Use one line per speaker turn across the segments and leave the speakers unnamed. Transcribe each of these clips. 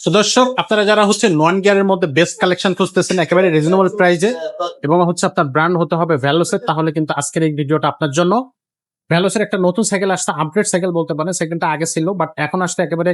তো দর্শক, আপনারা যারা হচ্ছে নন গিয়ারের মধ্যে বেস্ট কালেকশন খুঁজতেছেন একেবারে রিজনেবল প্রাইসে এবং হচ্ছে আপনার ব্র্যান্ড হতে হবে ভ্যালোসের, তাহলে কিন্তু আজকের এই ভিডিওটা আপনার জন্য। ভ্যালোসের একটা নতুন সাইকেল আসছে, আপডেট সাইকেল বলতে পারেন। সাইকেলটা আগে ছিল বাট এখন আসছে একেবারে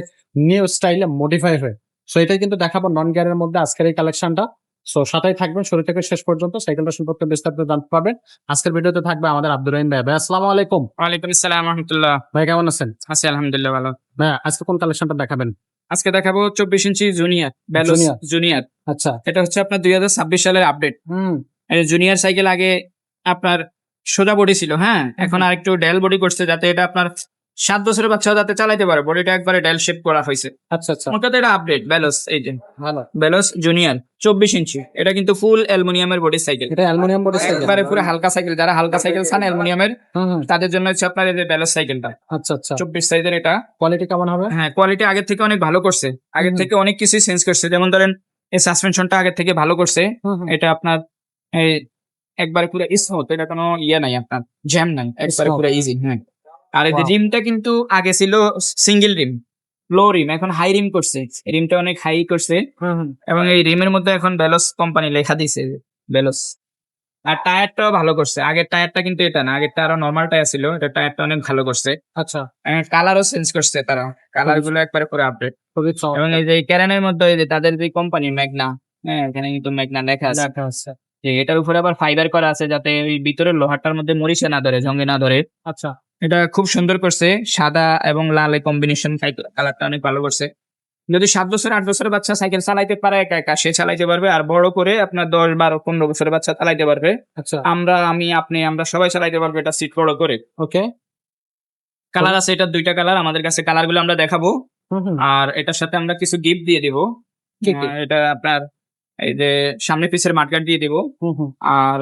নিউ স্টাইলে মডিফাই হয়ে। সো এটাই কিন্তু দেখাবো নন গিয়ারের মধ্যে আজকের এই কালেকশনটা। সো সাথেই থাকবেন শুরু থেকে শেষ পর্যন্ত, সাইকেলটা সম্পর্কে বিস্তারিত জানতে পারবেন। আজকের ভিডিওতে থাকবে আমাদের আব্দুর রহিম ভাই। ভাই আসসালামু আলাইকুম।
ওয়ালাইকুম আসসালাম রহমতুল্লাহ।
ভাই কেমন আছেন?
আছি আলহামদুলিল্লাহ ভালো।
ভাই আজকে কোন কালেকশনটা দেখাবেন?
আজকে দেখাবো 24 ইঞ্চি জুনিয়র ব্যালোস
Junior?
জুনিয়র।
আচ্ছা।
এটা হচ্ছে আপনার 2026 সালের আপডেট।
হুম।
এই জুনিয়র সাইকেল আগে আপনার সোজা বডি ছিল, হ্যাঁ, এখন আর একটু ডেল বডি করছে যাতে এটা আপনার 7 বছরের বাচ্চা যাতে চালাতে পারে। বডিটা একবারে ডেল শেপ করা হয়েছে।
আচ্ছা আচ্ছা,
ওটাতে এটা আপডেট ব্যালোস, এই যে
ভালো।
ব্যালোস জুনিয়র 24 ইঞ্চি। এটা কিন্তু ফুল অ্যালুমিনিয়ামের বডি সাইকেল,
এটা অ্যালুমিনিয়াম বডি সাইকেল?
একবারে পুরো হালকা সাইকেল। যারা হালকা সাইকেল চান অ্যালুমিনিয়ামের,
হুম হুম।
তাদের জন্য হচ্ছে আপনার এই যে ব্যালোস সাইকেলটা
আচ্ছা আচ্ছা,
24 সাইজের। এটা
কোয়ালিটি কেমন হবে?
হ্যাঁ, কোয়ালিটি আগের থেকে অনেক ভালো করছে। আগের
হুম।
থেকে অনেক কিছু চেঞ্জ করছে, যেমন ধরেন এই সাসপেনশনটা আগের থেকে ভালো করছে।
হুম হুম।
এটা আপনার এই একবারে পুরো স্মুথ, এটা কোনো ইয়ে নাই, আপনার জ্যাম নাই, একবারে
Smooth.
পুরো ইজি। হ্যাঁ, আর এই যে
Wow.
রিমটা কিন্তু আগে ছিল সিঙ্গেল রিম, লো রিম, এখন হাই রিম করছে। রিমটা অনেক হাই করছে
হুম হুম।
এবং এই রিমের মধ্যে এখন বেলস কোম্পানি লেখা দিছে, বেলস। আর টায়ারটাও ভালো করছে। আগের টায়ারটা কিন্তু এটা না, আগেরটা আরো নরমাল টায়ার ছিল, এটা টায়ারটা অনেক ভালো করছে।
আচ্ছা,
কালারও চেঞ্জ করছে তারা, কালার গুলো একবারে পুরো আপডেট।
খুবই
এবং
চমৎকার।
এই যে ক্যারেনের মধ্যে এই যে তাদের যে কোম্পানি ম্যাগনা, হ্যাঁ, এখানে কিন্তু ম্যাগনা লেখা আছে।
দেখা আছে।
যে এটার উপরে আবার ফাইবার করা আছে যাতে ওই ভিতরের লোহাটার মধ্যে মরিচা না ধরে, জঙ্গে না ধরে।
আচ্ছা,
এটা খুব সুন্দর করছে, সাদা এবং লাল কম্বিনেশন, কালারটা অনেক ভালো করছে। যদি 7 বছর 8 বছরের বাচ্চা সাইকেল চালাইতে পারে একা একা, সে চালাইতে পারবে। আর বড় করে আপনার 10 12 15 বছরের বাচ্চা চালাইতে পারবে।
আচ্ছা,
আমি আপনি আমরা সবাই চালাইতে পারবো এটা সিট বড় করে।
ওকে।
কালার আছে এটার 2টা কালার আমাদের কাছে, কালার গুলো আমরা দেখাবো।
হুম হুম।
আর এটার সাথে আমরা কিছু গিফট দিয়ে দিব।
কি কি?
এটা আপনার এই যে সামনে পিছের মাঠগার্ড দিয়ে দিব।
হুম হুম।
আর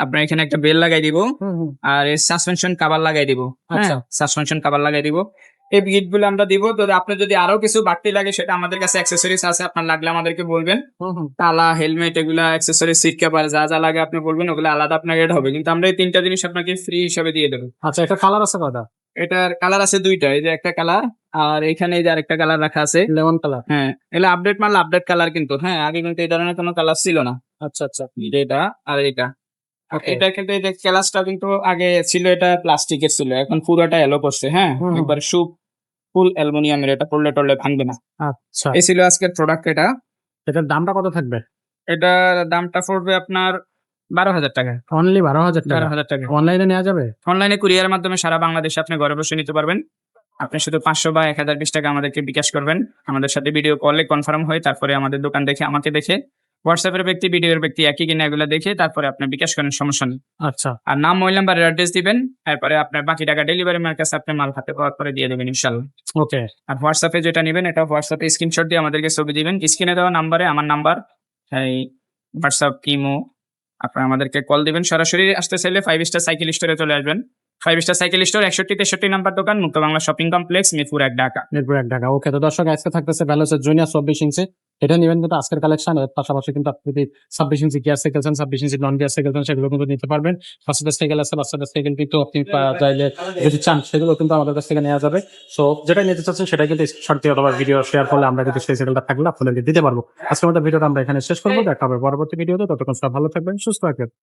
আপনার এখানে একটা বেল লাগাই দিব।
হুম হুম।
আর এই সাসপেনশন কভার লাগাই দিব।
আচ্ছা।
সাসপেনশন কভার লাগাই দিব। এই গিফট গুলো আমরা দিব। তো আপনার যদি আরো কিছু বাড়তি লাগে সেটা আমাদের কাছে অ্যাক্সেসরিজ আছে, আপনার লাগলে আমাদেরকে বলবেন।
হুম হুম।
তালা, হেলমেট, এগুলা অ্যাক্সেসরিজ, সিট কভার, যা যা লাগে আপনি বলবেন, ওগুলো আলাদা আপনার রেট হবে। কিন্তু আমরা এই 3টা জিনিস আপনাকে ফ্রি হিসাবে দিয়ে দেবো।
আচ্ছা, এটা কালার আছে কয়টা?
এটার কালার আছে 2টা, এই যে একটা কালার আর এখানে এই যে আরেকটা কালার রাখা আছে।
Lemon colour?
হ্যাঁ, এগুলো আপডেট মাল, আপডেট কালার কিন্তু। হ্যাঁ, আগে কিন্তু এই ধরনের কোনো কালার ছিল না।
আচ্ছা আচ্ছা,
এটা আর এটা।
ওকে।
এটা কিন্তু এই যে ক্লাসটা কিন্তু আগে ছিল এটা প্লাস্টিকের ছিল, এখন পুরোটা এলো করছে। হ্যাঁ,
হুম হুম।
একবার ফুল অ্যালুমিনিয়ামের, এটা পড়লে টরলে ভাঙবে না।
আচ্ছা,
এই ছিল আজকের প্রোডাক্ট। এটা
এটার দামটা কত থাকবে?
এটার দামটা পড়বে আপনার 12,000 টাকা।
অনলি 12,000 টাকা?
12,000 টাকা।
অনলাইনে নেওয়া যাবে?
অনলাইনে কুরিয়ারের মাধ্যমে সারা বাংলাদেশে আপনি ঘরে বসে নিতে পারবেন। আপনি শুধু 500 বা 1020 টাকা আমাদেরকে বিকাশ করবেন। আমাদের সাথে ভিডিও কলে কনফার্ম হয়ে তারপরে আমাদের দোকান দেখে, আমাকে দেখে, হোয়াটসঅ্যাপের ব্যক্তি ভিডিওর ব্যক্তি একই কিনা এগুলো দেখে তারপরে আপনি বিকাশ করেন, সমস্যা নেই।
আচ্ছা,
আর নাম, মোবাইল নাম্বার, অ্যাড্রেস দিবেন। তারপরে আপনার বাকি টাকা ডেলিভারি ম্যানের কাছে আপনি মাল হাতে পাওয়ার পরে দিয়ে দেবেন ইনশাআল্লাহ।
ওকে।
আর হোয়াটসঅ্যাপে যেটা নেবেন, এটা হোয়াটসঅ্যাপে স্ক্রিনশট দিয়ে আমাদেরকে ছবি দিবেন। স্ক্রিনে দেওয়া নাম্বারে আমার নাম্বার, এই হোয়াটসঅ্যাপ, ইমো, আপনারা আমাদেরকে কল দিবেন। সরাসরি আসতে চাইলে 5 স্টার সাইকেল স্টোরে চলে আসবেন। 5 স্টার সাইকেল স্টোর, 61-63 নাম্বার দোকান, মুক্ত বাংলা শপিং কমপ্লেক্স, মিরপুর 1, ঢাকা।
মিরপুর 1, ঢাকা। ওকে, তো দর্শক আজকে থাকতেছে ভ্যালোসের জুনিয়র 24 ইঞ্চি। এটা নেবেন কিন্তু আজকের কালেকশন। এর পাশাপাশি কিন্তু আপনি যদি 26 ইঞ্চি গিয়ার সাইকেল চান, 26 ইঞ্চি নন গিয়ার সাইকেল চান, সেগুলো কিন্তু নিতে পারবেন। বাচ্চাদের সাইকেল আছে, বাচ্চাদের সাইকেল কিন্তু আপনি চাইলে যদি চান সেগুলো কিন্তু আমাদের কাছ থেকে নেওয়া যাবে। সো যেটা নিতে চাচ্ছেন সেটা কিন্তু স্ক্রিনশট দিয়ে অথবা ভিডিও শেয়ার করলে আমরা কিন্তু সেই সাইকেলটা থাকলে আপনাদেরকে দিতে পারবো। আজকের মতো ভিডিওটা আমরা এখানে শেষ করবো। দেখা হবে পরবর্তী ভিডিওতে। ততক্ষণ সব ভালো থাকবেন, সুস্থ থাকবেন।